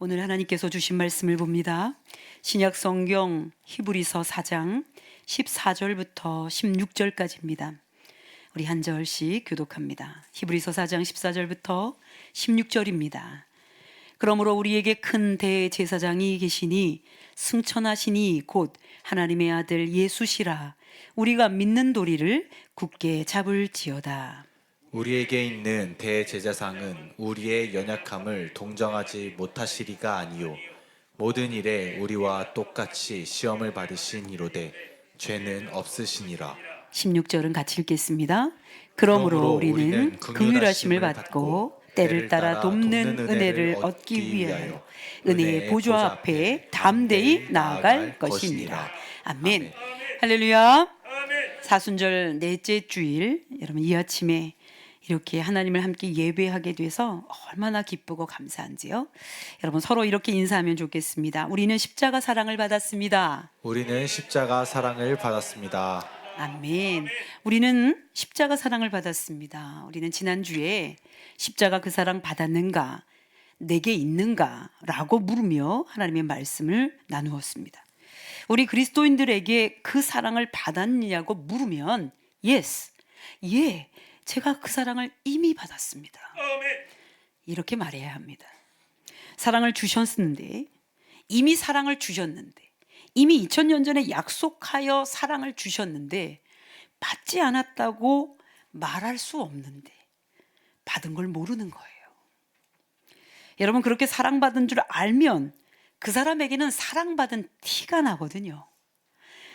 오늘 하나님께서 주신 말씀을 봅니다. 신약 성경 히브리서 4장 14절부터 16절까지입니다. 우리 한 절씩 교독합니다. 히브리서 4장 14절부터 16절입니다. 그러므로 우리에게 큰 대제사장이 계시니 승천하시니 곧 하나님의 아들 예수시라. 우리가 믿는 도리를 굳게 잡을지어다. 우리에게 있는 대제사장은 우리의 연약함을 동정하지 못하시리가 아니요 모든 일에 우리와 똑같이 시험을 받으신 이로되 죄는 없으시니라. 16절은 같이 읽겠습니다. 그러므로 우리는 긍휼하심을 받고 때를 따라 돕는 은혜를 얻기 위하여 은혜의 보좌 앞에 담대히 나아갈 것이니라. 아멘. 할렐루야. 사순절 넷째 주일, 여러분 이 아침에 이렇게 하나님을 함께 예배하게 돼서 얼마나 기쁘고 감사한지요. 여러분 서로 이렇게 인사하면 좋겠습니다. 우리는 십자가 사랑을 받았습니다. 우리는 십자가 사랑을 받았습니다. 아멘. 우리는 십자가 사랑을 받았습니다. 우리는 지난주에 십자가 그 사랑 받았는가, 내게 있는가 라고 물으며 하나님의 말씀을 나누었습니다. 우리 그리스도인들에게 그 사랑을 받았느냐고 물으면 yes, 예, 제가 그 사랑을 이미 받았습니다. 이렇게 말해야 합니다. 사랑을 주셨는데, 이미 사랑을 주셨는데, 이미 2000년 전에 약속하여 사랑을 주셨는데 받지 않았다고 말할 수 없는데 받은 걸 모르는 거예요. 여러분 그렇게 사랑받은 줄 알면 그 사람에게는 사랑받은 티가 나거든요.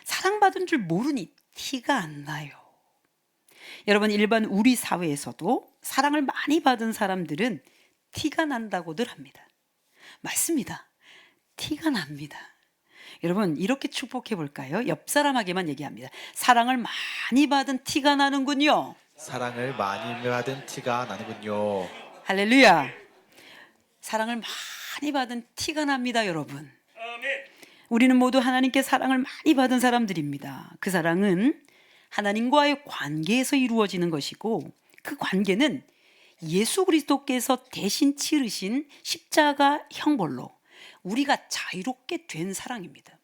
사랑받은 줄 모르니 티가 안 나요. 여러분 일반 우리 사회에서도 사랑을 많이 받은 사람들은 티가 난다고들 합니다. 맞습니다. 티가 납니다. 여러분 이렇게 축복해 볼까요? 옆 사람에게만 얘기합니다. 사랑을 많이 받은 티가 나는군요. 사랑을 많이 받은 티가 나는군요. 할렐루야. 사랑을 많이 받은 티가 납니다, 여러분. 우리는 모두 하나님께 사랑을 많이 받은 사람들입니다. 그 사랑은 하나님과의 관계에서 이루어지는 것이고 그 관계는 예수 그리스도께서 대신 치르신 십자가 형벌로 우리가 자유롭게 된 사랑입니다.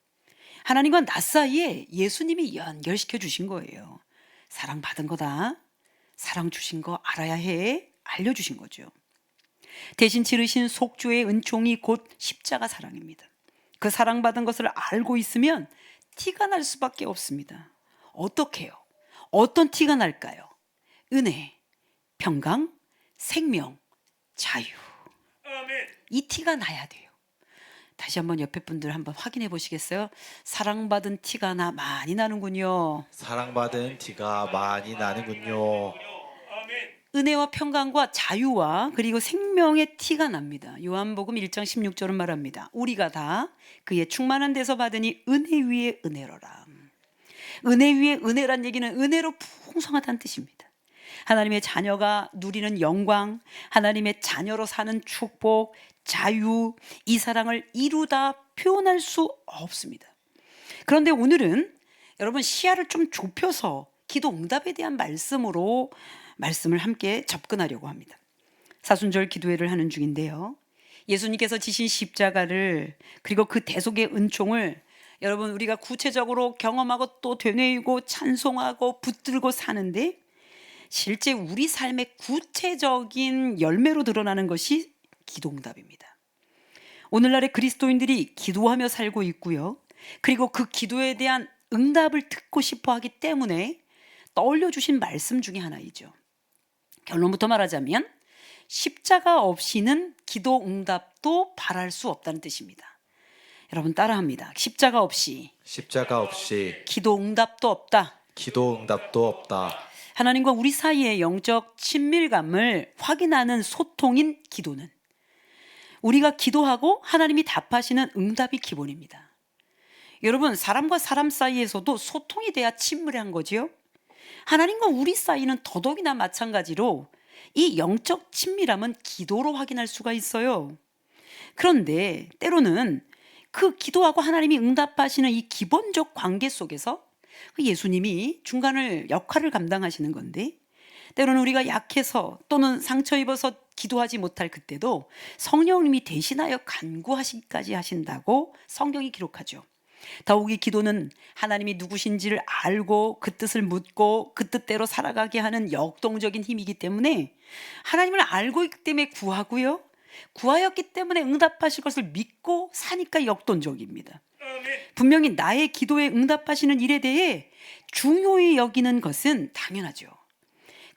하나님과 나 사이에 예수님이 연결시켜 주신 거예요. 사랑받은 거다. 사랑 주신 거 알아야 해. 알려주신 거죠. 대신 치르신 속죄의 은총이 곧 십자가 사랑입니다. 그 사랑받은 것을 알고 있으면 티가 날 수밖에 없습니다. 어떻게요? 어떤 티가 날까요? 은혜, 평강, 생명, 자유. 이 티가 나야 돼요. 다시 한번 옆에 분들 한번 확인해 보시겠어요? 사랑받은 티가 많이 나는군요. 사랑받은 티가 많이 나는군요. 은혜와 평강과 자유와 그리고 생명의 티가 납니다. 요한복음 1장 16절은 말합니다. 우리가 다 그의 충만한 데서 받으니 은혜 위에 은혜로라. 은혜 위에 은혜란 얘기는 은혜로 풍성하다는 뜻입니다. 하나님의 자녀가 누리는 영광, 하나님의 자녀로 사는 축복, 자유, 이 사랑을 이루다 표현할 수 없습니다. 그런데 오늘은 여러분 시야를 좀 좁혀서 기도 응답에 대한 말씀을 함께 접근하려고 합니다. 사순절 기도회를 하는 중인데요. 예수님께서 지신 십자가를 그리고 그 대속의 은총을 여러분 우리가 구체적으로 경험하고 또 되뇌이고 찬송하고 붙들고 사는데 실제 우리 삶의 구체적인 열매로 드러나는 것이 기도응답입니다. 오늘날의 그리스도인들이 기도하며 살고 있고요. 그리고 그 기도에 대한 응답을 듣고 싶어 하기 때문에 떠올려 주신 말씀 중에 하나이죠. 결론부터 말하자면 십자가 없이는 기도응답도 바랄 수 없다는 뜻입니다. 여러분 따라합니다. 십자가 없이 기도응답도 없다. 기도응답도 없다. 하나님과 우리 사이의 영적 친밀감을 확인하는 소통인 기도는 우리가 기도하고 하나님이 답하시는 응답이 기본입니다. 여러분 사람과 사람 사이에서도 소통이 돼야 친밀한 거지요. 하나님과 우리 사이는 더더욱이나 마찬가지로 이 영적 친밀함은 기도로 확인할 수가 있어요. 그런데 때로는 그 기도하고 하나님이 응답하시는 이 기본적 관계 속에서 예수님이 중간을 역할을 감당하시는 건데 때로는 우리가 약해서 또는 상처 입어서 기도하지 못할 그때도 성령님이 대신하여 간구하시기까지 하신다고 성경이 기록하죠. 더욱이 기도는 하나님이 누구신지를 알고 그 뜻을 묻고 그 뜻대로 살아가게 하는 역동적인 힘이기 때문에 하나님을 알고 있기 때문에 구하고요. 구하였기 때문에 응답하실 것을 믿고 사니까 역동적입니다. 분명히 나의 기도에 응답하시는 일에 대해 중요히 여기는 것은 당연하죠.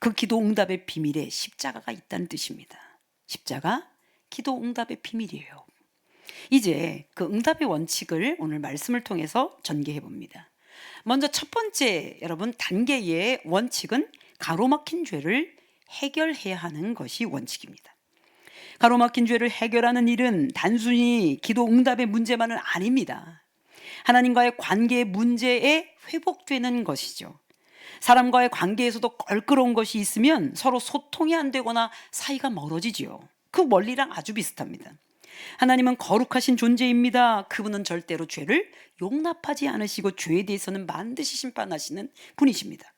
그 기도 응답의 비밀에 십자가가 있다는 뜻입니다. 십자가 기도 응답의 비밀이에요. 이제 그 응답의 원칙을 오늘 말씀을 통해서 전개해 봅니다. 먼저 첫 번째 여러분 단계의 원칙은 가로막힌 죄를 해결해야 하는 것이 원칙입니다. 가로막힌 죄를 해결하는 일은 단순히 기도 응답의 문제만은 아닙니다. 하나님과의 관계의 문제에 회복되는 것이죠. 사람과의 관계에서도 껄끄러운 것이 있으면 서로 소통이 안 되거나 사이가 멀어지지요. 그 원리랑 아주 비슷합니다. 하나님은 거룩하신 존재입니다. 그분은 절대로 죄를 용납하지 않으시고 죄에 대해서는 반드시 심판하시는 분이십니다.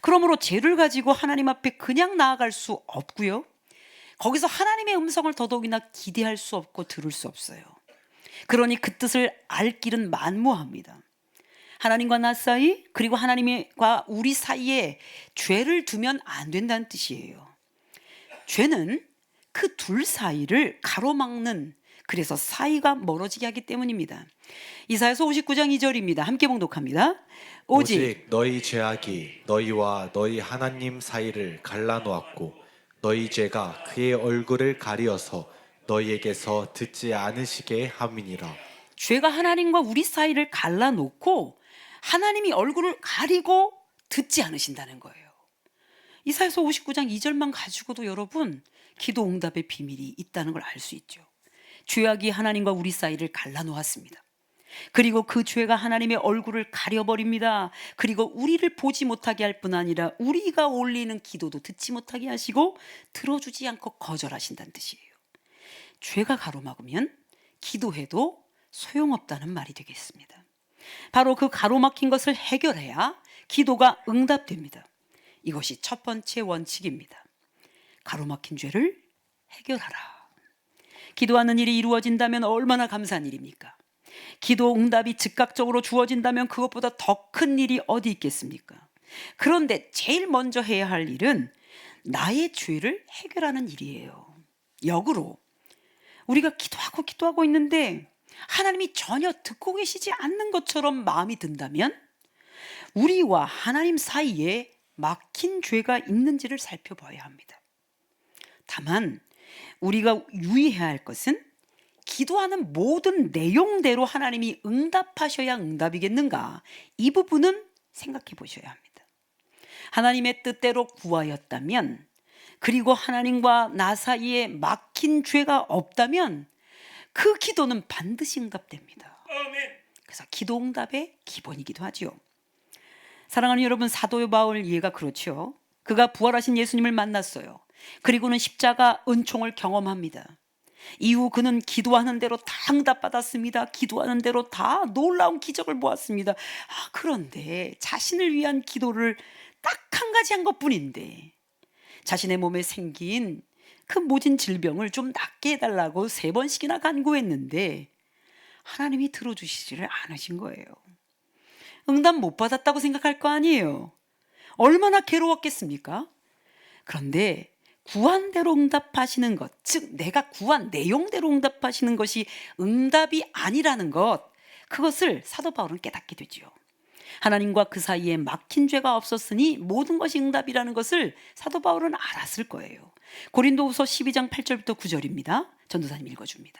그러므로 죄를 가지고 하나님 앞에 그냥 나아갈 수 없고요. 거기서 하나님의 음성을 더더욱이나 기대할 수 없고 들을 수 없어요. 그러니 그 뜻을 알 길은 만무합니다. 하나님과 나 사이 그리고 하나님과 우리 사이에 죄를 두면 안 된다는 뜻이에요. 죄는 그 둘 사이를 가로막는 그래서 사이가 멀어지게 하기 때문입니다. 이사야서 59장 2절입니다. 함께 봉독합니다. 오직 너희 죄악이 너희와 너희 하나님 사이를 갈라놓았고 너희 죄가 그의 얼굴을 가리어서 너희에게서 듣지 않으시게 함이니라. 죄가 하나님과 우리 사이를 갈라놓고 하나님이 얼굴을 가리고 듣지 않으신다는 거예요. 이사야서 59장 2절만 가지고도 여러분 기도 응답의 비밀이 있다는 걸 알 수 있죠. 죄악이 하나님과 우리 사이를 갈라놓았습니다. 그리고 그 죄가 하나님의 얼굴을 가려버립니다. 그리고 우리를 보지 못하게 할 뿐 아니라 우리가 올리는 기도도 듣지 못하게 하시고 들어주지 않고 거절하신다는 뜻이에요. 죄가 가로막으면 기도해도 소용없다는 말이 되겠습니다. 바로 그 가로막힌 것을 해결해야 기도가 응답됩니다. 이것이 첫 번째 원칙입니다. 가로막힌 죄를 해결하라. 기도하는 일이 이루어진다면 얼마나 감사한 일입니까? 기도 응답이 즉각적으로 주어진다면 그것보다 더 큰 일이 어디 있겠습니까? 그런데 제일 먼저 해야 할 일은 나의 죄를 해결하는 일이에요. 역으로 우리가 기도하고 있는데 하나님이 전혀 듣고 계시지 않는 것처럼 마음이 든다면 우리와 하나님 사이에 막힌 죄가 있는지를 살펴봐야 합니다. 다만 우리가 유의해야 할 것은 기도하는 모든 내용대로 하나님이 응답하셔야 응답이겠는가? 이 부분은 생각해 보셔야 합니다. 하나님의 뜻대로 구하였다면 그리고 하나님과 나 사이에 막힌 죄가 없다면 그 기도는 반드시 응답됩니다. 그래서 기도 응답의 기본이기도 하죠. 사랑하는 여러분, 사도 바울 이해가 그렇죠. 그가 부활하신 예수님을 만났어요. 그리고는 십자가 은총을 경험합니다. 이후 그는 기도하는 대로 다 응답받았습니다. 기도하는 대로 다 놀라운 기적을 보았습니다. 그런데 자신을 위한 기도를 딱 한 가지 한 것뿐인데 자신의 몸에 생긴 그 모진 질병을 좀 낫게 해달라고 3번씩이나 간구했는데 하나님이 들어주시지를 않으신 거예요. 응답 못 받았다고 생각할 거 아니에요. 얼마나 괴로웠겠습니까? 그런데 구한 대로 응답하시는 것, 즉 내가 구한 내용대로 응답하시는 것이 응답이 아니라는 것, 그것을 사도 바울은 깨닫게 되죠. 하나님과 그 사이에 막힌 죄가 없었으니 모든 것이 응답이라는 것을 사도 바울은 알았을 거예요. 고린도후서 12장 8절부터 9절입니다. 전도사님 읽어줍니다.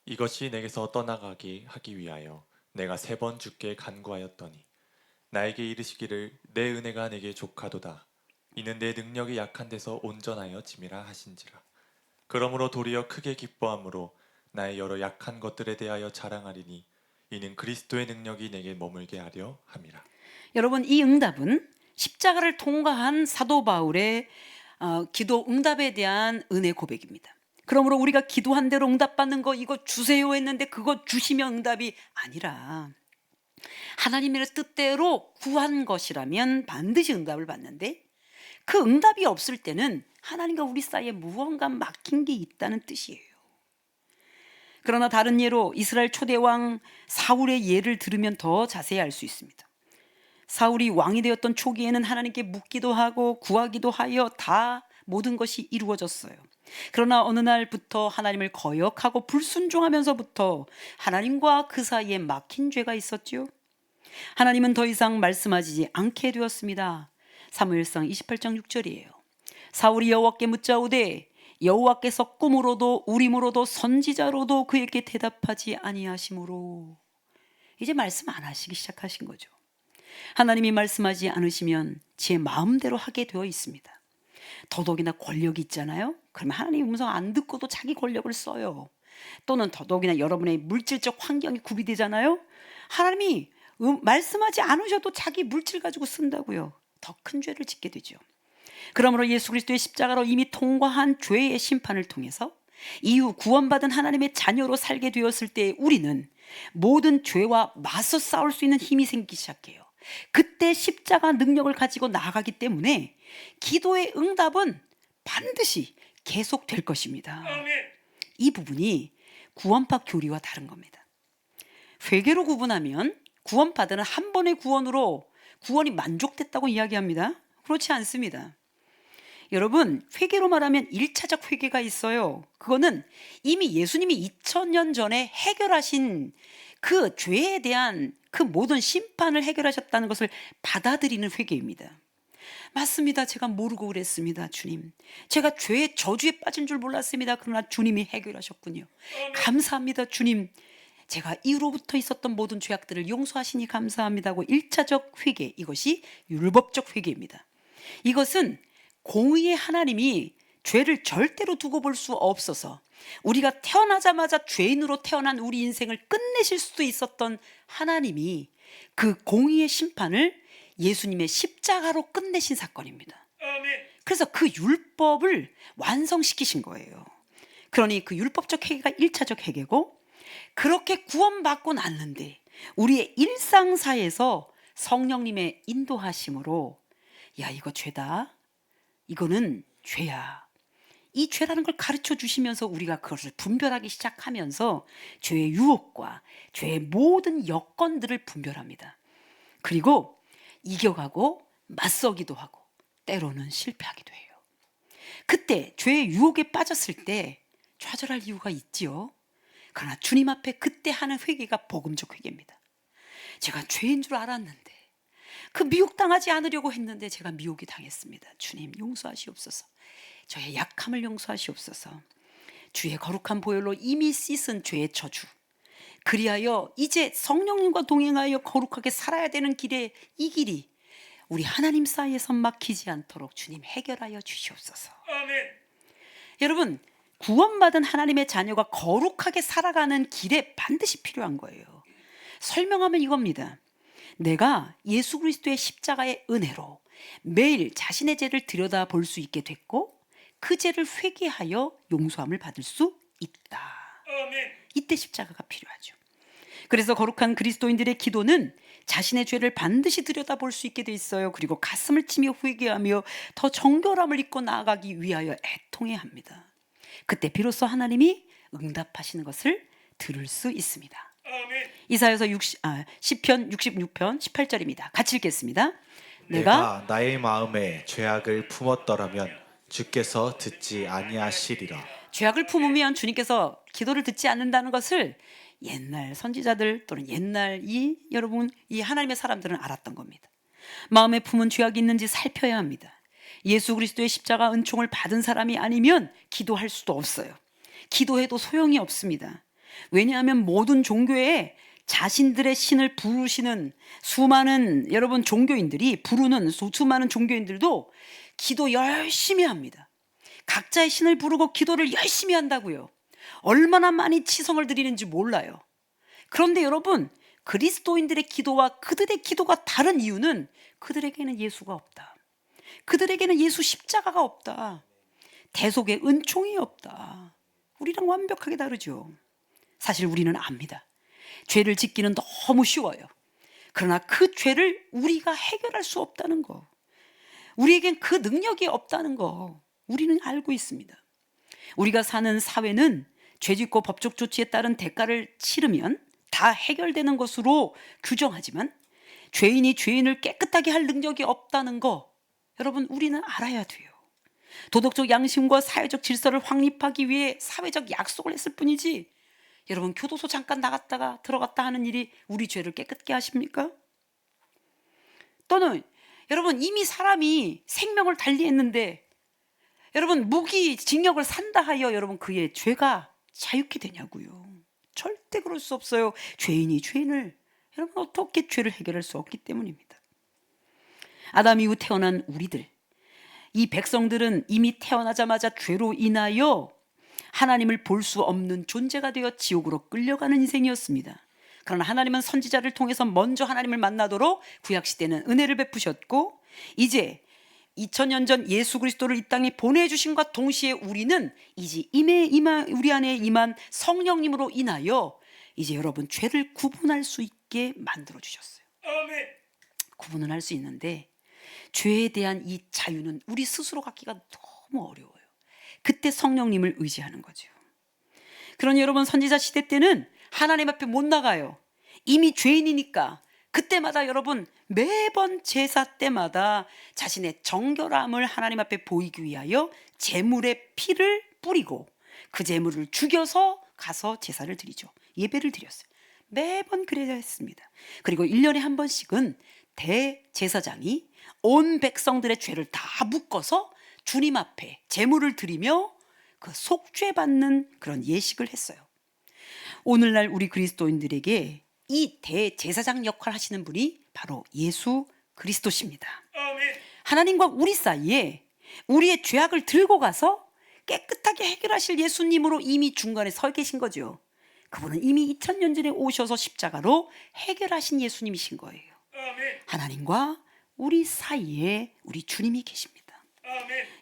이것이 내게서 떠나가게 하기 위하여 내가 3번 주께 간구하였더니 나에게 이르시기를 내 은혜가 내게 족하도다. 이는 내 능력이 약한 데서 온전하여 짐이라 하신지라. 그러므로 도리어 크게 기뻐함으로 나의 여러 약한 것들에 대하여 자랑하리니 이는 그리스도의 능력이 내게 머물게 하려 함이라. 여러분, 이 응답은 십자가를 통과한 사도 바울의 기도 응답에 대한 은혜 고백입니다. 그러므로 우리가 기도한 대로 응답받는 거 이거 주세요 했는데 그거 주시면 응답이 아니라 하나님의 뜻대로 구한 것이라면 반드시 응답을 받는데 그 응답이 없을 때는 하나님과 우리 사이에 무언가 막힌 게 있다는 뜻이에요. 그러나 다른 예로 이스라엘 초대왕 사울의 예를 들으면 더 자세히 알 수 있습니다. 사울이 왕이 되었던 초기에는 하나님께 묻기도 하고 구하기도 하여 다 모든 것이 이루어졌어요. 그러나 어느 날부터 하나님을 거역하고 불순종하면서부터 하나님과 그 사이에 막힌 죄가 있었지요. 하나님은 더 이상 말씀하지 않게 되었습니다. 사무엘상 28장 6절이에요. 사울이 여호와께 묻자오되 여호와께서 꿈으로도 우림으로도 선지자로도 그에게 대답하지 아니하심으로, 이제 말씀 안 하시기 시작하신 거죠. 하나님이 말씀하지 않으시면 제 마음대로 하게 되어 있습니다. 더더욱이나 권력이 있잖아요. 그러면 하나님 음성 안 듣고도 자기 권력을 써요. 또는 더더욱이나 여러분의 물질적 환경이 구비되잖아요. 하나님이 말씀하지 않으셔도 자기 물질 가지고 쓴다고요. 더 큰 죄를 짓게 되죠. 그러므로 예수 그리스도의 십자가로 이미 통과한 죄의 심판을 통해서 이후 구원받은 하나님의 자녀로 살게 되었을 때 우리는 모든 죄와 맞서 싸울 수 있는 힘이 생기기 시작해요. 그때 십자가 능력을 가지고 나아가기 때문에 기도의 응답은 반드시 계속될 것입니다. 이 부분이 구원파 교리와 다른 겁니다. 회개로 구분하면 구원파들은 한 번의 구원으로 구원이 만족됐다고 이야기합니다. 그렇지 않습니다. 여러분, 회개로 말하면 1차적 회개가 있어요. 그거는 이미 예수님이 2000년 전에 해결하신 그 죄에 대한 그 모든 심판을 해결하셨다는 것을 받아들이는 회개입니다. 맞습니다. 제가 모르고 그랬습니다. 주님, 제가 죄의 저주에 빠진 줄 몰랐습니다. 그러나 주님이 해결하셨군요. 감사합니다. 주님, 제가 이후로부터 있었던 모든 죄악들을 용서하시니 감사합니다고 1차적 회개, 이것이 율법적 회개입니다. 이것은 공의의 하나님이 죄를 절대로 두고 볼 수 없어서 우리가 태어나자마자 죄인으로 태어난 우리 인생을 끝내실 수도 있었던 하나님이 그 공의의 심판을 예수님의 십자가로 끝내신 사건입니다. 그래서 그 율법을 완성시키신 거예요. 그러니 그 율법적 회개가 1차적 회개고, 그렇게 구원받고 났는데 우리의 일상사에서 성령님의 인도하심으로 야, 이거 죄다, 이거는 죄야, 이 죄라는 걸 가르쳐 주시면서 우리가 그것을 분별하기 시작하면서 죄의 유혹과 죄의 모든 여건들을 분별합니다. 그리고 이겨가고 맞서기도 하고 때로는 실패하기도 해요. 그때 죄의 유혹에 빠졌을 때 좌절할 이유가 있지요. 그러나 주님 앞에 그때 하는 회개가 복음적 회개입니다. 제가 죄인 줄 알았는데, 그 미혹당하지 않으려고 했는데 제가 미혹이 당했습니다. 주님 용서하시옵소서. 저의 약함을 용서하시옵소서. 주의 거룩한 보혈로 이미 씻은 죄의 저주, 그리하여 이제 성령님과 동행하여 거룩하게 살아야 되는 길에 이 길이 우리 하나님 사이에서 막히지 않도록 주님 해결하여 주시옵소서. 아멘. 여러분, 구원받은 하나님의 자녀가 거룩하게 살아가는 길에 반드시 필요한 거예요. 설명하면 이겁니다. 내가 예수 그리스도의 십자가의 은혜로 매일 자신의 죄를 들여다볼 수 있게 됐고, 그 죄를 회개하여 용서함을 받을 수 있다. 이때 십자가가 필요하죠. 그래서 거룩한 그리스도인들의 기도는 자신의 죄를 반드시 들여다볼 수 있게 돼 있어요. 그리고 가슴을 치며 회개하며 더 정결함을 입고 나아가기 위하여 애통해야 합니다. 그때 비로소 하나님이 응답하시는 것을 들을 수 있습니다. 이사야서 10편 66편 18절입니다. 같이 읽겠습니다. 내가 나의 마음에 죄악을 품었더라면 주께서 듣지 아니하시리라. 죄악을 품으면 주님께서 기도를 듣지 않는다는 것을 옛날 선지자들 또는 옛날 여러분 이 하나님의 사람들은 알았던 겁니다. 마음에 품은 죄악이 있는지 살펴야 합니다. 예수 그리스도의 십자가 은총을 받은 사람이 아니면 기도할 수도 없어요. 기도해도 소용이 없습니다. 왜냐하면 모든 종교에 자신들의 신을 부르시는 수많은 여러분 종교인들이 부르는 수많은 종교인들도 기도 열심히 합니다. 각자의 신을 부르고 기도를 열심히 한다고요. 얼마나 많이 치성을 드리는지 몰라요. 그런데 여러분, 그리스도인들의 기도와 그들의 기도가 다른 이유는 그들에게는 예수가 없다. 그들에게는 예수 십자가가 없다. 대속의 은총이 없다. 우리랑 완벽하게 다르죠. 사실 우리는 압니다. 죄를 짓기는 너무 쉬워요. 그러나 그 죄를 우리가 해결할 수 없다는 거, 우리에겐 그 능력이 없다는 거 우리는 알고 있습니다. 우리가 사는 사회는 죄짓고 법적 조치에 따른 대가를 치르면 다 해결되는 것으로 규정하지만 죄인이 죄인을 깨끗하게 할 능력이 없다는 거 여러분 우리는 알아야 돼요. 도덕적 양심과 사회적 질서를 확립하기 위해 사회적 약속을 했을 뿐이지 여러분 교도소 잠깐 나갔다가 들어갔다 하는 일이 우리 죄를 깨끗게 하십니까? 또는 여러분 이미 사람이 생명을 달리했는데 여러분 무기징역을 산다 하여 여러분 그의 죄가 자유케 되냐고요. 절대 그럴 수 없어요. 죄인이 죄인을 여러분 어떻게 죄를 해결할 수 없기 때문입니다. 아담 이후 태어난 우리들, 이 백성들은 이미 태어나자마자 죄로 인하여 하나님을 볼 수 없는 존재가 되어 지옥으로 끌려가는 인생이었습니다. 그러나 하나님은 선지자를 통해서 먼저 하나님을 만나도록 구약시대는 은혜를 베푸셨고 이제 2000년 전 예수 그리스도를 이 땅에 보내주심과 동시에 우리는 이제 우리 안에 임한 성령님으로 인하여 이제 여러분 죄를 구분할 수 있게 만들어주셨어요. 아멘. 구분을 할 수 있는데 죄에 대한 이 자유는 우리 스스로 갖기가 너무 어려워요. 그때 성령님을 의지하는 거죠. 그러니 여러분 선지자 시대 때는 하나님 앞에 못 나가요. 이미 죄인이니까 그때마다 여러분 매번 제사 때마다 자신의 정결함을 하나님 앞에 보이기 위하여 제물의 피를 뿌리고 그 제물을 죽여서 가서 제사를 드리죠. 예배를 드렸어요. 매번 그래야 했습니다. 그리고 1년에 한 번씩은 대제사장이 온 백성들의 죄를 다 묶어서 주님 앞에 제물을 드리며 그 속죄 받는 그런 예식을 했어요. 오늘날 우리 그리스도인들에게 이 대제사장 역할을 하시는 분이 바로 예수 그리스도십니다. 하나님과 우리 사이에 우리의 죄악을 들고 가서 깨끗하게 해결하실 예수님으로 이미 중간에 서 계신 거죠. 그분은 이미 2000년 전에 오셔서 십자가로 해결하신 예수님이신 거예요. 하나님과 우리 사이에 우리 주님이 계십니다.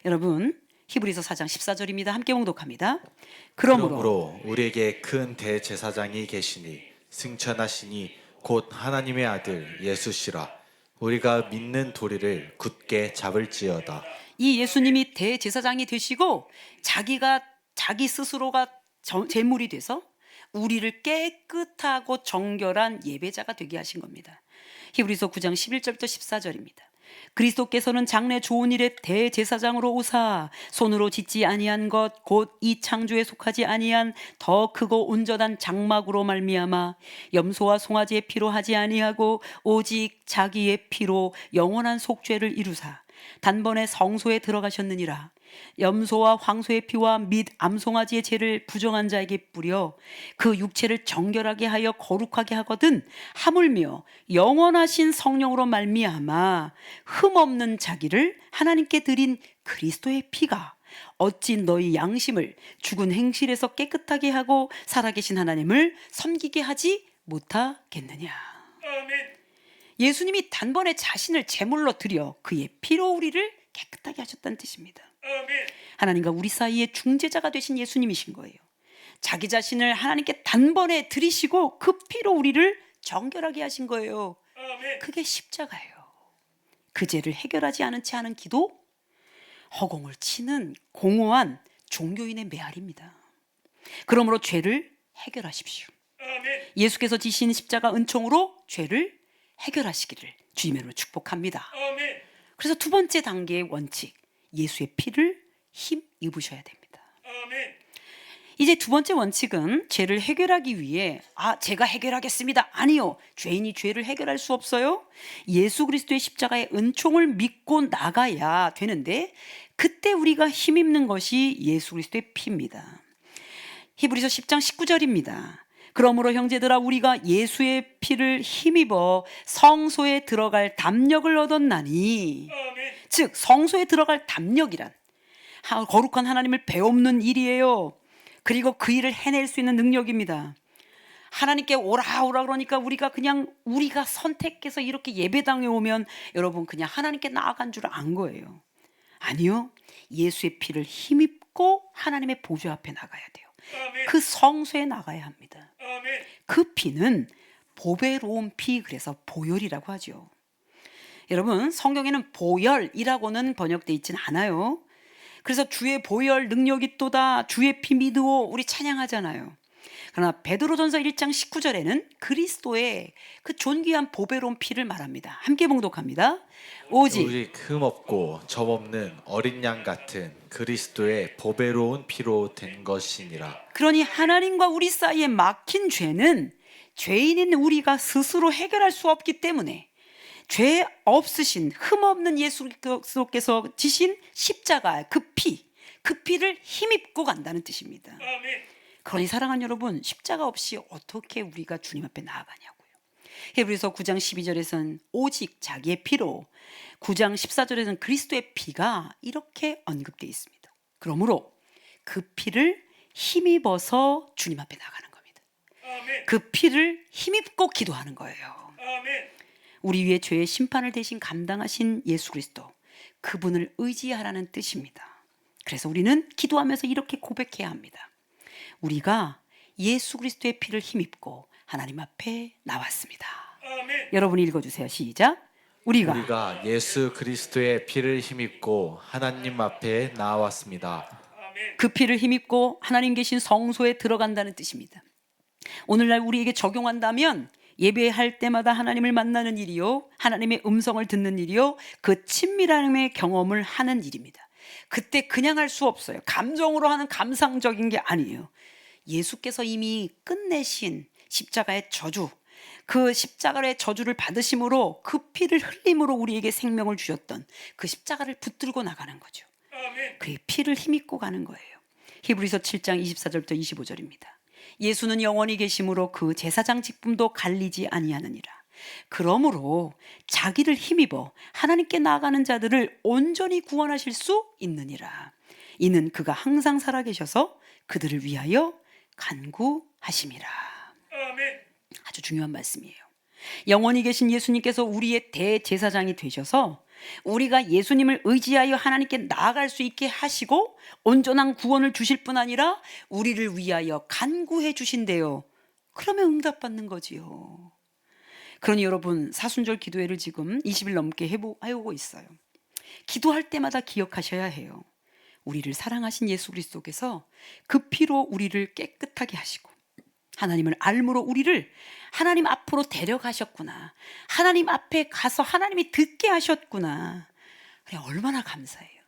여러분 히브리서 4장 14절입니다. 함께 봉독합니다. 그러므로 우리에게 큰 대제사장이 계시니 승천하시니 곧 하나님의 아들 예수시라. 우리가 믿는 도리를 굳게 잡을지어다. 이 예수님이 대제사장이 되시고 자기 스스로가 제물이 돼서 우리를 깨끗하고 정결한 예배자가 되게 하신 겁니다. 히브리서 9장 11절부터 14절입니다. 그리스도께서는 장래 좋은 일의 대제사장으로 오사 손으로 짓지 아니한 것 곧 이 창조에 속하지 아니한 더 크고 온전한 장막으로 말미암아 염소와 송아지의 피로 하지 아니하고 오직 자기의 피로 영원한 속죄를 이루사 단번에 성소에 들어가셨느니라. 염소와 황소의 피와 및 암송아지의 죄를 부정한 자에게 뿌려 그 육체를 정결하게 하여 거룩하게 하거든 하물며 영원하신 성령으로 말미암아 흠없는 자기를 하나님께 드린 그리스도의 피가 어찌 너희 양심을 죽은 행실에서 깨끗하게 하고 살아계신 하나님을 섬기게 하지 못하겠느냐. 예수님이 단번에 자신을 제물로 드려 그의 피로 우리를 깨끗하게 하셨다는 뜻입니다. 하나님과 우리 사이에 중재자가 되신 예수님이신 거예요. 자기 자신을 하나님께 단번에 드리시고 그 피로 우리를 정결하게 하신 거예요. 그게 십자가예요. 그 죄를 해결하지 않은 채 하는 기도, 허공을 치는 공허한 종교인의 메아리입니다. 그러므로 죄를 해결하십시오. 예수께서 지신 십자가 은총으로 죄를 해결하시기를 주님의 이름으로 축복합니다. 그래서 두 번째 단계의 원칙, 예수의 피를 힘 입으셔야 됩니다. 이제 두 번째 원칙은 죄를 해결하기 위해 제가 해결하겠습니다. 아니요. 죄인이 죄를 해결할 수 없어요. 예수 그리스도의 십자가의 은총을 믿고 나가야 되는데 그때 우리가 힘입는 것이 예수 그리스도의 피입니다. 히브리서 10장 19절입니다. 그러므로 형제들아 우리가 예수의 피를 힘입어 성소에 들어갈 담력을 얻었나니 즉 성소에 들어갈 담력이란 거룩한 하나님을 배움는 일이에요. 그리고 그 일을 해낼 수 있는 능력입니다. 하나님께 오라 그러니까 우리가 선택해서 이렇게 예배당에 오면 여러분 그냥 하나님께 나아간 줄 안 거예요. 아니요. 예수의 피를 힘입고 하나님의 보좌 앞에 나가야 돼요. 그 성소에 나가야 합니다. 그 피는 보배로운 피, 그래서 보혈이라고 하죠. 여러분 성경에는 보혈이라고는 번역되어 있지는 않아요. 그래서 주의 보혈 능력이 있도다, 주의 피 믿으오, 우리 찬양하잖아요. 그러나 베드로전서 1장 19절에는 그리스도의 그 존귀한 보배로운 피를 말합니다. 함께 봉독합니다. 오직 흠없고 점없는 어린 양 같은 그리스도의 보배로운 피로 된 것이니라. 그러니 하나님과 우리 사이에 막힌 죄는 죄인인 우리가 스스로 해결할 수 없기 때문에 죄 없으신 흠없는 예수 그리스도께서 지신 십자가 그 피를 힘입고 간다는 뜻입니다. 그러니 사랑하는 여러분, 십자가 없이 어떻게 우리가 주님 앞에 나아가냐고요. 히브리서 9장 12절에서는 오직 자기의 피로, 9장 14절에서는 그리스도의 피가 이렇게 언급되어 있습니다. 그러므로 그 피를 힘입어서 주님 앞에 나가는 겁니다. 그 피를 힘입고 기도하는 거예요. 우리 위에 죄의 심판을 대신 감당하신 예수 그리스도, 그분을 의지하라는 뜻입니다. 그래서 우리는 기도하면서 이렇게 고백해야 합니다. 우리가 예수 그리스도의 피를 힘입고 하나님 앞에 나왔습니다. 여러분이 읽어주세요. 시작. 우리가 예수 그리스도의 피를 힘입고 하나님 앞에 나왔습니다. 그 피를 힘입고 하나님 계신 성소에 들어간다는 뜻입니다. 오늘날 우리에게 적용한다면 예배할 때마다 하나님을 만나는 일이요, 하나님의 음성을 듣는 일이요, 그 친밀함의 경험을 하는 일입니다. 그때 그냥 할 수 없어요. 감정으로 하는 감상적인 게 아니에요. 예수께서 이미 끝내신 십자가의 저주, 그 십자가의 저주를 받으심으로 그 피를 흘림으로 우리에게 생명을 주셨던 그 십자가를 붙들고 나가는 거죠. 그 피를 힘입고 가는 거예요. 히브리서 7장 24절부터 25절입니다. 예수는 영원히 계심으로 그 제사장 직분도 갈리지 아니하느니라. 그러므로 자기를 힘입어 하나님께 나아가는 자들을 온전히 구원하실 수 있느니라. 이는 그가 항상 살아계셔서 그들을 위하여 간구하심이라. 아주 중요한 말씀이에요. 영원히 계신 예수님께서 우리의 대제사장이 되셔서 우리가 예수님을 의지하여 하나님께 나아갈 수 있게 하시고 온전한 구원을 주실 뿐 아니라 우리를 위하여 간구해 주신대요. 그러면 응답받는 거지요. 그러니 여러분, 사순절 기도회를 지금 20일 넘게 해오고 있어요. 기도할 때마다 기억하셔야 해요. 우리를 사랑하신 예수 그리스도께서 그 피로 우리를 깨끗하게 하시고 하나님을 알므로 우리를 하나님 앞으로 데려가셨구나. 하나님 앞에 가서 하나님이 듣게 하셨구나. 그래, 얼마나 감사해요.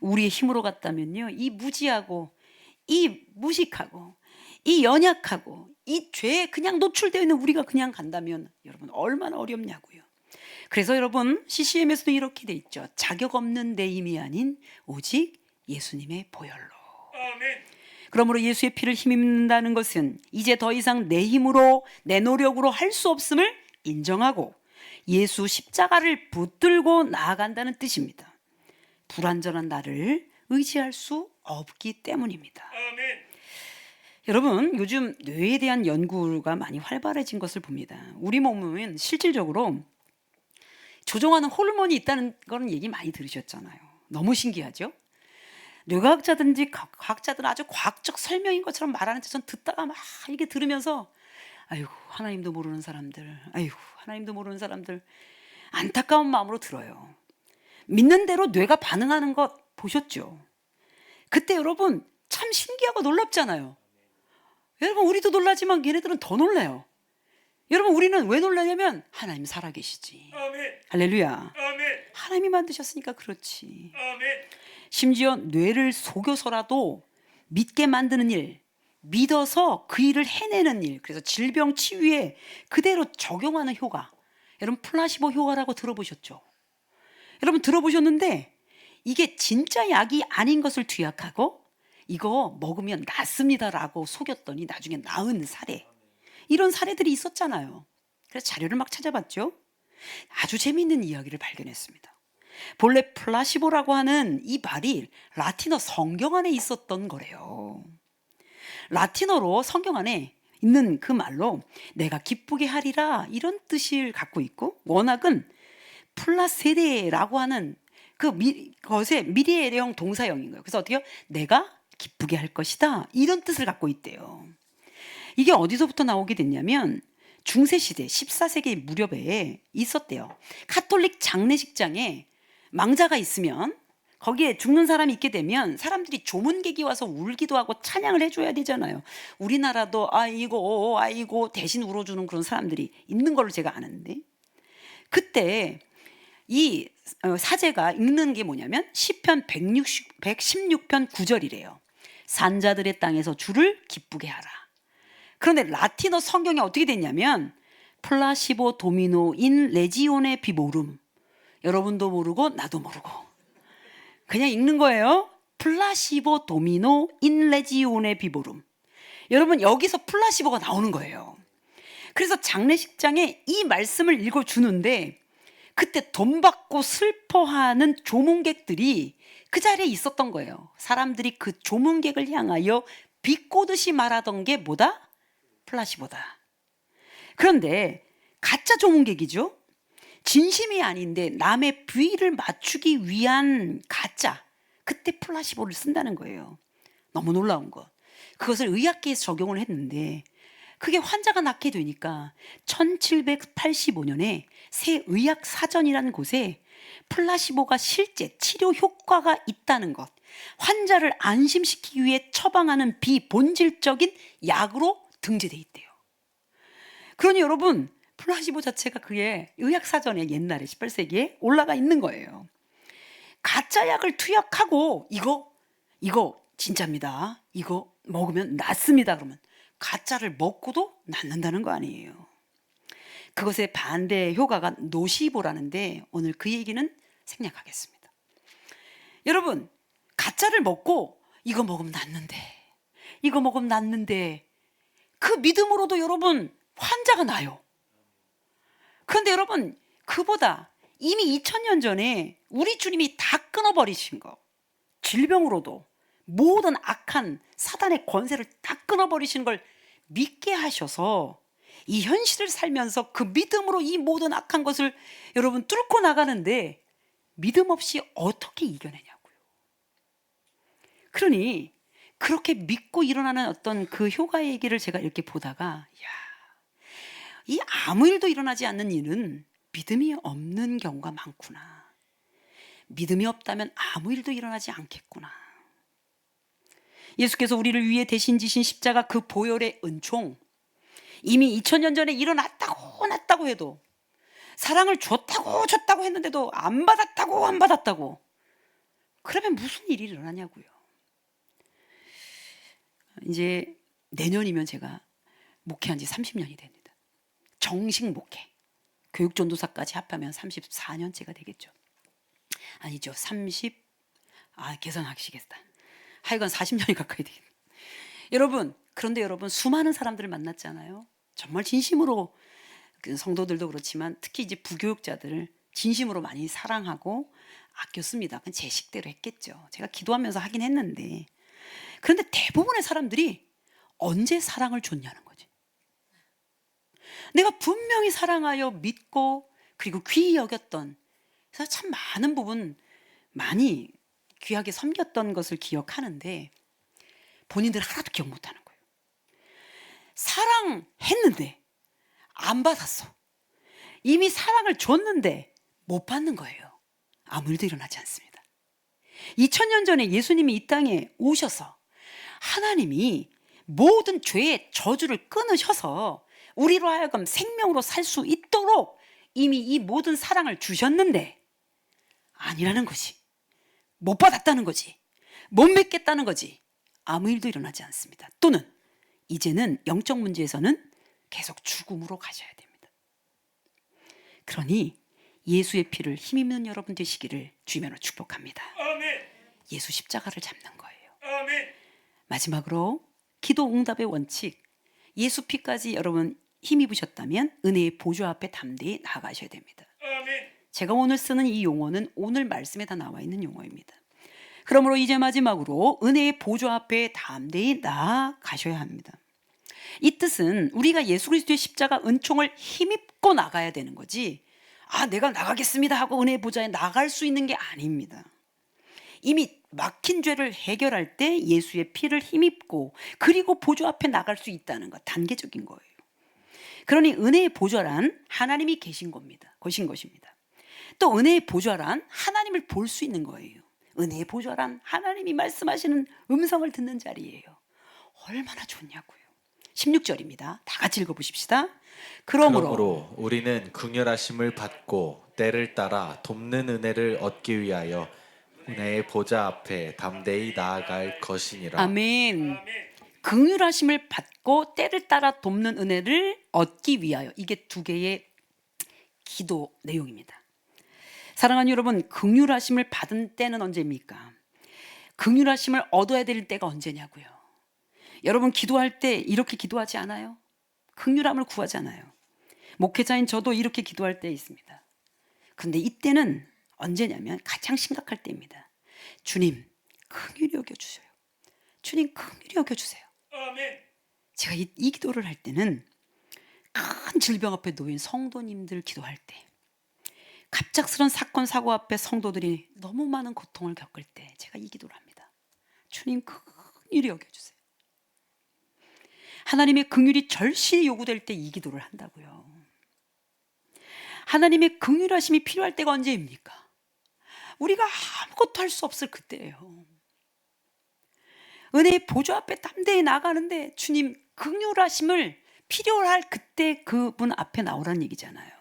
우리의 힘으로 갔다면요, 이 무지하고 이 무식하고 이 연약하고 이 죄에 그냥 노출되어 있는 우리가 그냥 간다면 여러분 얼마나 어렵냐고요. 그래서 여러분, CCM에서도 이렇게 돼 있죠. 자격 없는 내 힘이 아닌 오직 예수님의 보혈로. 그러므로 예수의 피를 힘입는다는 것은 이제 더 이상 내 힘으로 내 노력으로 할 수 없음을 인정하고 예수 십자가를 붙들고 나아간다는 뜻입니다. 불완전한 나를 의지할 수 없기 때문입니다. 여러분, 요즘 뇌에 대한 연구가 많이 활발해진 것을 봅니다. 우리 몸은 실질적으로 조종하는 호르몬이 있다는 거는 얘기 많이 들으셨잖아요. 너무 신기하죠? 뇌과학자든지 과학자들은 아주 과학적 설명인 것처럼 말하는데 전 듣다가 막 이게 들으면서 아이고, 하나님도 모르는 사람들, 아이고, 하나님도 모르는 사람들, 안타까운 마음으로 들어요. 믿는 대로 뇌가 반응하는 것 보셨죠? 그때 여러분 참 신기하고 놀랍잖아요. 여러분, 우리도 놀라지만 얘네들은 더 놀라요. 여러분, 우리는 왜 놀라냐면 하나님 살아계시지. 할렐루야. 하나님이 만드셨으니까 그렇지. 심지어 뇌를 속여서라도 믿게 만드는 일, 믿어서 그 일을 해내는 일, 그래서 질병 치유에 그대로 적용하는 효과, 여러분 플라시보 효과라고 들어보셨죠? 여러분 들어보셨는데 이게 진짜 약이 아닌 것을 뒤약하고 이거 먹으면 낫습니다라고 속였더니 나중에 나은 사례, 이런 사례들이 있었잖아요. 그래서 자료를 막 찾아봤죠. 아주 재미있는 이야기를 발견했습니다. 본래 플라시보라고 하는 이 말이 라틴어 성경 안에 있었던 거래요. 라틴어로 성경 안에 있는 그 말로 내가 기쁘게 하리라, 이런 뜻을 갖고 있고, 원학은 플라세데라고 하는 것의 미래형 동사형인 거예요. 그래서 어떻게 해요? 내가 기쁘게 할 것이다, 이런 뜻을 갖고 있대요. 이게 어디서부터 나오게 됐냐면 중세시대 14세기 무렵에 있었대요. 카톨릭 장례식장에 망자가 있으면 거기에 죽는 사람이 있게 되면 사람들이 조문객이 와서 울기도 하고 찬양을 해줘야 되잖아요. 우리나라도 아이고 아이고 대신 울어주는 그런 사람들이 있는 걸로 제가 아는데, 그때 이 사제가 읽는 게 뭐냐면 시편 116편 9절이래요. 산자들의 땅에서 주를 기쁘게 하라. 그런데 라틴어 성경에 어떻게 됐냐면 플라시보 도미노 인 레지오네 비모름. 여러분도 모르고 나도 모르고 그냥 읽는 거예요. 플라시보 도미노 인 레지오네 비모름. 여러분, 여기서 플라시보가 나오는 거예요. 그래서 장례식장에 이 말씀을 읽어주는데 그때 돈 받고 슬퍼하는 조문객들이 그 자리에 있었던 거예요. 사람들이 그 조문객을 향하여 비꼬듯이 말하던 게 뭐다? 플라시보다. 그런데 가짜 조문객이죠. 진심이 아닌데 남의 비위를 맞추기 위한 가짜. 그때 플라시보를 쓴다는 거예요. 너무 놀라운 것. 그것을 의학계에서 적용을 했는데 그게 환자가 낫게 되니까 1785년에 새 의학 사전이라는 곳에 플라시보가 실제 치료 효과가 있다는 것, 환자를 안심시키기 위해 처방하는 비본질적인 약으로 등재돼 있대요. 그러니 여러분, 플라시보 자체가 그게 의학 사전에 옛날에 18세기에 올라가 있는 거예요. 가짜 약을 투약하고 이거 진짜입니다. 이거 먹으면 낫습니다. 그러면 가짜를 먹고도 낫는다는 거 아니에요. 그것의 반대 효과가 노시보라는데 오늘 그 얘기는 생략하겠습니다. 여러분, 가짜를 먹고 이거 먹으면 낫는데 그 믿음으로도 여러분 환자가 나요. 그런데 여러분, 그보다 이미 2000년 전에 우리 주님이 다 끊어버리신 거, 질병으로도 모든 악한 사단의 권세를 다 끊어버리시는 걸 믿게 하셔서 이 현실을 살면서 그 믿음으로 이 모든 악한 것을 여러분 뚫고 나가는데 믿음 없이 어떻게 이겨내냐고요. 그러니 그렇게 믿고 일어나는 어떤 그 효과 얘기를 제가 이렇게 보다가 이 아무 일도 일어나지 않는 일은 믿음이 없는 경우가 많구나. 믿음이 없다면 아무 일도 일어나지 않겠구나. 예수께서 우리를 위해 대신 지신 십자가 그 보혈의 은총, 이미 2000년 전에 일어났다고 해도, 사랑을 줬다고 했는데도 안 받았다고 그러면 무슨 일이 일어나냐고요. 이제 내년이면 제가 목회한 지 30년이 됩니다. 정식 목회, 교육전도사까지 합하면 34년째가 되겠죠. 아니죠, 계산하시겠다. 하여간 40년이 가까이 되겠다. 여러분, 그런데 여러분, 수많은 사람들을 만났잖아요. 정말 진심으로, 성도들도 그렇지만 특히 이제 부교육자들을 진심으로 많이 사랑하고 아꼈습니다. 제 식대로 했겠죠. 제가 기도하면서 하긴 했는데, 그런데 대부분의 사람들이 언제 사랑을 줬냐는 거지. 내가 분명히 사랑하여 믿고 그리고 귀히 여겼던, 그래서 참 많은 부분 많이 귀하게 섬겼던 것을 기억하는데 본인들 하나도 기억 못하는 거예요. 사랑했는데 안 받았어. 이미 사랑을 줬는데 못 받는 거예요. 아무 일도 일어나지 않습니다. 2000년 전에 예수님이 이 땅에 오셔서 하나님이 모든 죄의 저주를 끊으셔서 우리로 하여금 생명으로 살 수 있도록 이미 이 모든 사랑을 주셨는데 아니라는 거지. 못 받았다는 거지. 못 믿겠다는 거지. 아무 일도 일어나지 않습니다. 또는 이제는 영적 문제에서는 계속 죽음으로 가셔야 됩니다. 그러니 예수의 피를 힘입는 여러분 되시기를 주님으로 축복합니다. 아멘. 예수 십자가를 잡는 거예요. 아멘. 마지막으로 기도 응답의 원칙, 예수 피까지 여러분 힘입으셨다면 은혜의 보좌 앞에 담대히 나아가셔야 됩니다. 아멘. 제가 오늘 쓰는 이 용어는 오늘 말씀에 다 나와 있는 용어입니다. 그러므로 이제 마지막으로 은혜의 보좌 앞에 담대히 나아가셔야 합니다. 이 뜻은 우리가 예수 그리스도의 십자가 은총을 힘입고 나가야 되는 거지, 내가 나가겠습니다 하고 은혜의 보좌에 나갈 수 있는 게 아닙니다. 이미 막힌 죄를 해결할 때 예수의 피를 힘입고 그리고 보좌 앞에 나갈 수 있다는 것, 단계적인 거예요. 그러니 은혜의 보좌란 하나님이 계신 것입니다. 또 은혜의 보좌란 하나님을 볼 수 있는 거예요. 은혜의 보좌란 하나님이 말씀하시는 음성을 듣는 자리예요. 얼마나 좋냐고요. 16절입니다. 다 같이 읽어보십시다. 그러므로 우리는 긍휼하심을 받고 때를 따라 돕는 은혜를 얻기 위하여 은혜의 보좌 앞에 담대히 나아갈 것이니라. 아멘. 긍휼하심을 받고 때를 따라 돕는 은혜를 얻기 위하여. 이게 두 개의 기도 내용입니다. 사랑하는 여러분, 긍휼하심을 받은 때는 언제입니까? 긍휼하심을 얻어야 될 때가 언제냐고요. 여러분 기도할 때 이렇게 기도하지 않아요? 긍휼함을 구하잖아요. 목회자인 저도 이렇게 기도할 때 있습니다. 근데 이때는 언제냐면 가장 심각할 때입니다. 주님 긍휼히 여겨주세요. 주님 긍휼히 여겨주세요. 제가 이 기도를 할 때는 큰 질병 앞에 놓인 성도님들 기도할 때, 갑작스런 사건 사고 앞에 성도들이 너무 많은 고통을 겪을 때 제가 이 기도를 합니다. 주님 긍휼히 여겨주세요. 하나님의 긍휼이 절실히 요구될 때 이 기도를 한다고요. 하나님의 긍휼하심이 필요할 때가 언제입니까? 우리가 아무것도 할 수 없을 그때예요. 은혜의 보좌 앞에 담대히 나가는데 주님 긍휼하심을 필요할 그때 그분 앞에 나오라는 얘기잖아요.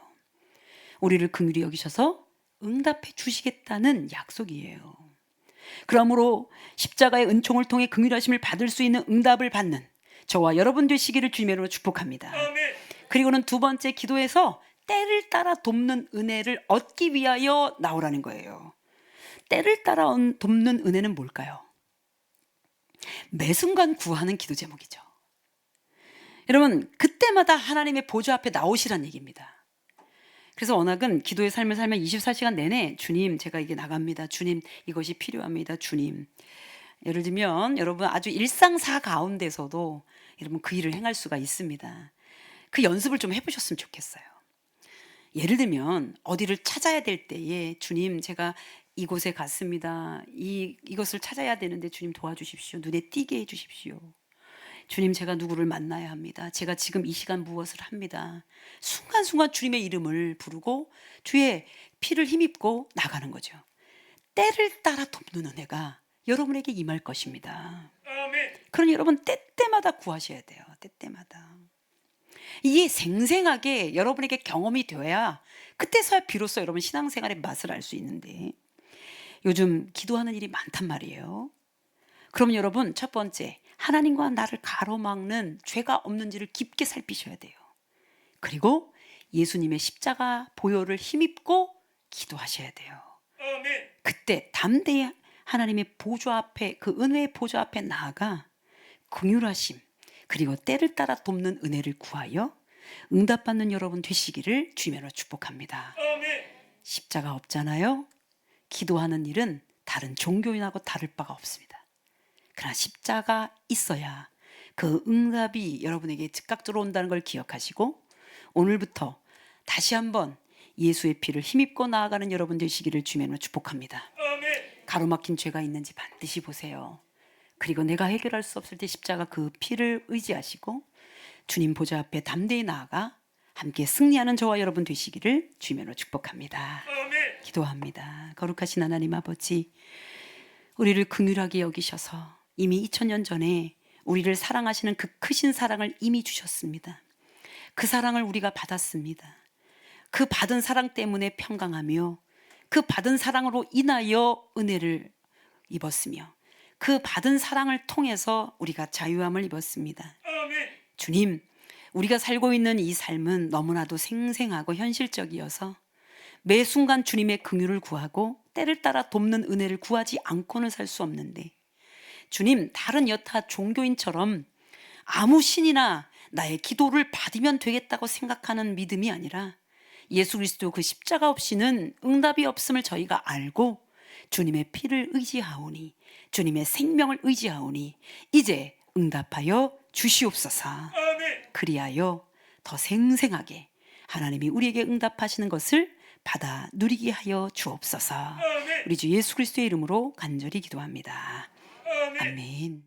우리를 긍휼히 여기셔서 응답해 주시겠다는 약속이에요. 그러므로 십자가의 은총을 통해 긍휼하심을 받을 수 있는 응답을 받는 저와 여러분 되시기를 주님으로 축복합니다. 그리고는 두 번째 기도에서 때를 따라 돕는 은혜를 얻기 위하여 나오라는 거예요. 때를 따라 돕는 은혜는 뭘까요? 매 순간 구하는 기도 제목이죠. 여러분 그때마다 하나님의 보좌 앞에 나오시란 얘기입니다. 그래서 워낙은 기도의 삶을 살면 24시간 내내 주님 제가 이게 나갑니다. 주님 이것이 필요합니다. 주님. 예를 들면 여러분 아주 일상사 가운데서도 여러분 그 일을 행할 수가 있습니다. 그 연습을 좀 해보셨으면 좋겠어요. 예를 들면 어디를 찾아야 될 때에 주님 제가 이곳에 갔습니다. 이것을 찾아야 되는데 주님 도와주십시오. 눈에 띄게 해주십시오. 주님 제가 누구를 만나야 합니다. 제가 지금 이 시간 무엇을 합니다. 순간순간 주님의 이름을 부르고 주의 피를 힘입고 나가는 거죠. 때를 따라 돕는 은혜가 여러분에게 임할 것입니다. 그러니 여러분 때때마다 구하셔야 돼요. 때때마다. 이게 생생하게 여러분에게 경험이 되어야 그때서야 비로소 여러분 신앙생활의 맛을 알 수 있는데 요즘 기도하는 일이 많단 말이에요. 그럼 여러분 첫 번째 하나님과 나를 가로막는 죄가 없는지를 깊게 살피셔야 돼요. 그리고 예수님의 십자가 보혈을 힘입고 기도하셔야 돼요. 그때 담대히 하나님의 보좌 앞에 그 은혜의 보좌 앞에 나아가 긍휼하심 그리고 때를 따라 돕는 은혜를 구하여 응답받는 여러분 되시기를 주님으로 축복합니다. 십자가 없잖아요. 기도하는 일은 다른 종교인하고 다를 바가 없습니다. 그러나 십자가 있어야 그 응답이 여러분에게 즉각적으로 온다는 걸 기억하시고 오늘부터 다시 한번 예수의 피를 힘입고 나아가는 여러분 되시기를 주님으로 축복합니다. 가로막힌 죄가 있는지 반드시 보세요. 그리고 내가 해결할 수 없을 때 십자가 그 피를 의지하시고 주님 보좌 앞에 담대히 나아가 함께 승리하는 저와 여러분 되시기를 주님으로 축복합니다. 기도합니다. 거룩하신 하나님 아버지, 우리를 긍휼하게 여기셔서 이미 2000년 전에 우리를 사랑하시는 그 크신 사랑을 이미 주셨습니다. 그 사랑을 우리가 받았습니다. 그 받은 사랑 때문에 평강하며 그 받은 사랑으로 인하여 은혜를 입었으며 그 받은 사랑을 통해서 우리가 자유함을 입었습니다. 주님, 우리가 살고 있는 이 삶은 너무나도 생생하고 현실적이어서 매 순간 주님의 긍휼을 구하고 때를 따라 돕는 은혜를 구하지 않고는 살 수 없는데 주님, 다른 여타 종교인처럼 아무 신이나 나의 기도를 받으면 되겠다고 생각하는 믿음이 아니라 예수 그리스도 그 십자가 없이는 응답이 없음을 저희가 알고 주님의 피를 의지하오니 주님의 생명을 의지하오니 이제 응답하여 주시옵소서. 그리하여 더 생생하게 하나님이 우리에게 응답하시는 것을 받아 누리게 하여 주옵소서. 우리 주 예수 그리스도의 이름으로 간절히 기도합니다. 아멘.